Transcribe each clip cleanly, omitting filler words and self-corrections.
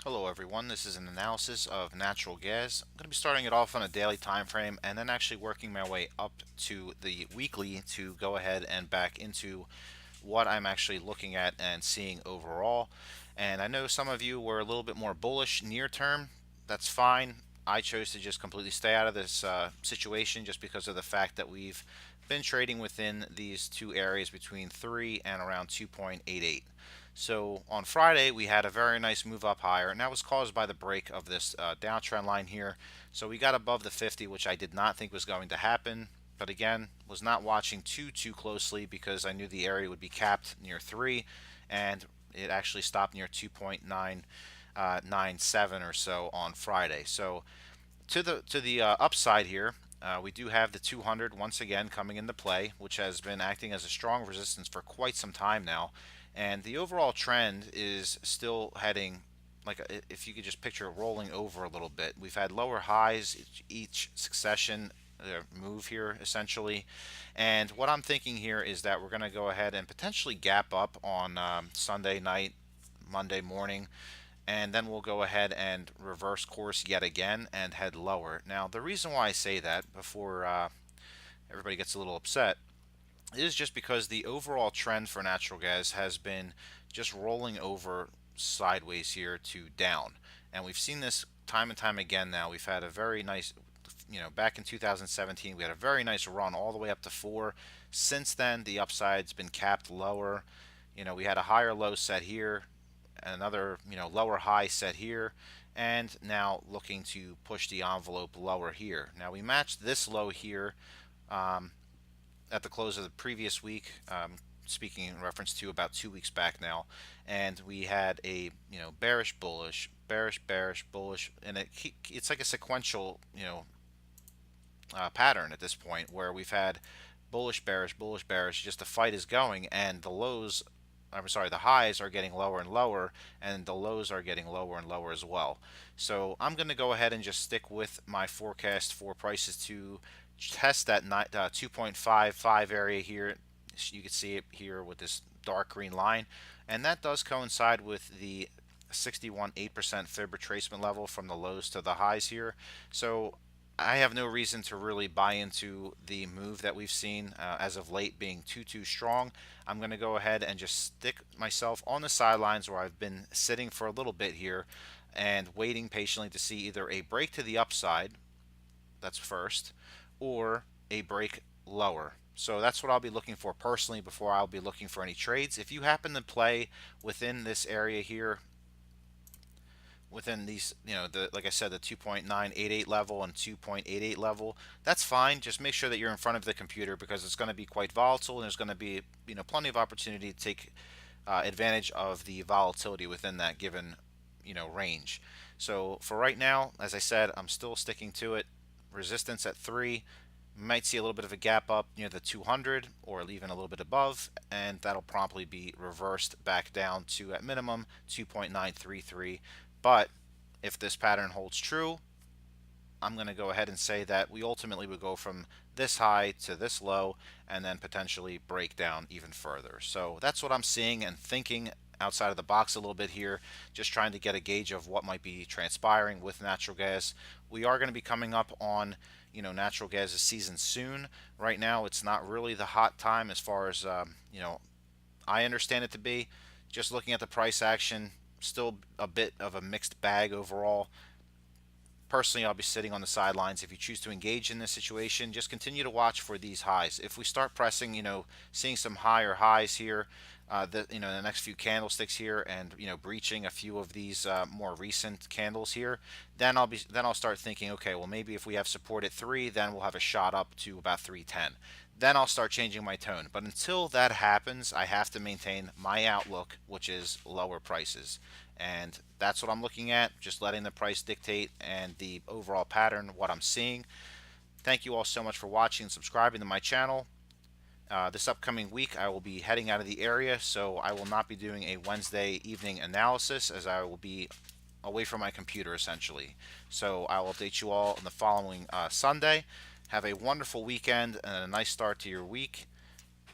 Hello everyone, this is an analysis of natural gas. I'm going to be starting it off on a daily time frame and then actually working my way up to the weekly to go ahead and back into what I'm actually looking at and seeing overall. And I know some of you were a little bit more bullish near term. That's fine. I chose to just completely stay out of this situation just because of the fact that we've been trading within these two areas between 3 and around 2.88. So on Friday, we had a very nice move up higher, and that was caused by the break of this downtrend line here. So we got above the 50, which I did not think was going to happen. But again, was not watching too closely because I knew the area would be capped near 3, and it actually stopped near 2.997 or so on Friday. So to the upside here, we do have the 200 once again coming into play, which has been acting as a strong resistance for quite some time now. And the overall trend is still heading, like, if you could just picture it rolling over a little bit. We've had lower highs each succession move here essentially. And what I'm thinking here is that we're going to go ahead and potentially gap up on Sunday night, Monday morning, and then we'll go ahead and reverse course yet again and head lower. Now, the reason why I say that before everybody gets a little upset is just because the overall trend for natural gas has been just rolling over sideways here to down. And we've seen this time and time again now. We've had a very nice, back in 2017, we had a very nice run all the way up to 4. Since then, the upside's been capped lower. We had a higher low set here, another lower high set here, and now looking to push the envelope lower here. Now we matched this low here um, at the close of the previous week, speaking in reference to about 2 weeks back now, and we had a bearish bullish, bearish bearish bullish, and it's like a sequential pattern at this point where we've had bullish bearish. Just the fight is going, and the highs are getting lower and lower, and the lows are getting lower and lower as well. So I'm going to go ahead and just stick with my forecast for prices to test that 2.55 area here. You can see it here with this dark green line, and that does coincide with the 61.8% fib retracement level from the lows to the highs here. So I have no reason to really buy into the move that we've seen as of late being too strong. I'm going to go ahead and just stick myself on the sidelines where I've been sitting for a little bit here and waiting patiently to see either a break to the upside, that's first, or a break lower. So that's what I'll be looking for personally before I'll be looking for any trades. If you happen to play within this area here, within these, like I said, the 2.988 level and 2.88 level, that's fine. Just make sure that you're in front of the computer because it's going to be quite volatile, and there's going to be, plenty of opportunity to take advantage of the volatility within that given, range. So for right now, as I said, I'm still sticking to it. Resistance at 3. Might see a little bit of a gap up near the 200 or even a little bit above, and that'll promptly be reversed back down to, at minimum, 2.933. But if this pattern holds true, I'm going to go ahead and say that we ultimately would go from this high to this low and then potentially break down even further. So that's what I'm seeing and thinking outside of the box a little bit here, just trying to get a gauge of what might be transpiring with natural gas. We are going to be coming up on natural gas season soon. Right now, it's not really the hot time as far as I understand it to be. Just looking at the price action, still a bit of a mixed bag overall. Personally, I'll be sitting on the sidelines. If you choose to engage in this situation, just continue to watch for these highs. If we start pressing, seeing some higher highs here, the next few candlesticks here, and breaching a few of these more recent candles here, then I'll start thinking, okay, well maybe if we have support at 3, then we'll have a shot up to about 310. Then I'll start changing my tone. But until that happens, I have to maintain my outlook, which is lower prices. And that's what I'm looking at, just letting the price dictate and the overall pattern, what I'm seeing. Thank you all so much for watching and subscribing to my channel. This upcoming week, I will be heading out of the area, so I will not be doing a Wednesday evening analysis as I will be away from my computer essentially. So I will update you all on the following Sunday. Have a wonderful weekend and a nice start to your week,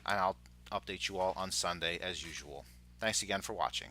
and I'll update you all on Sunday as usual. Thanks again for watching.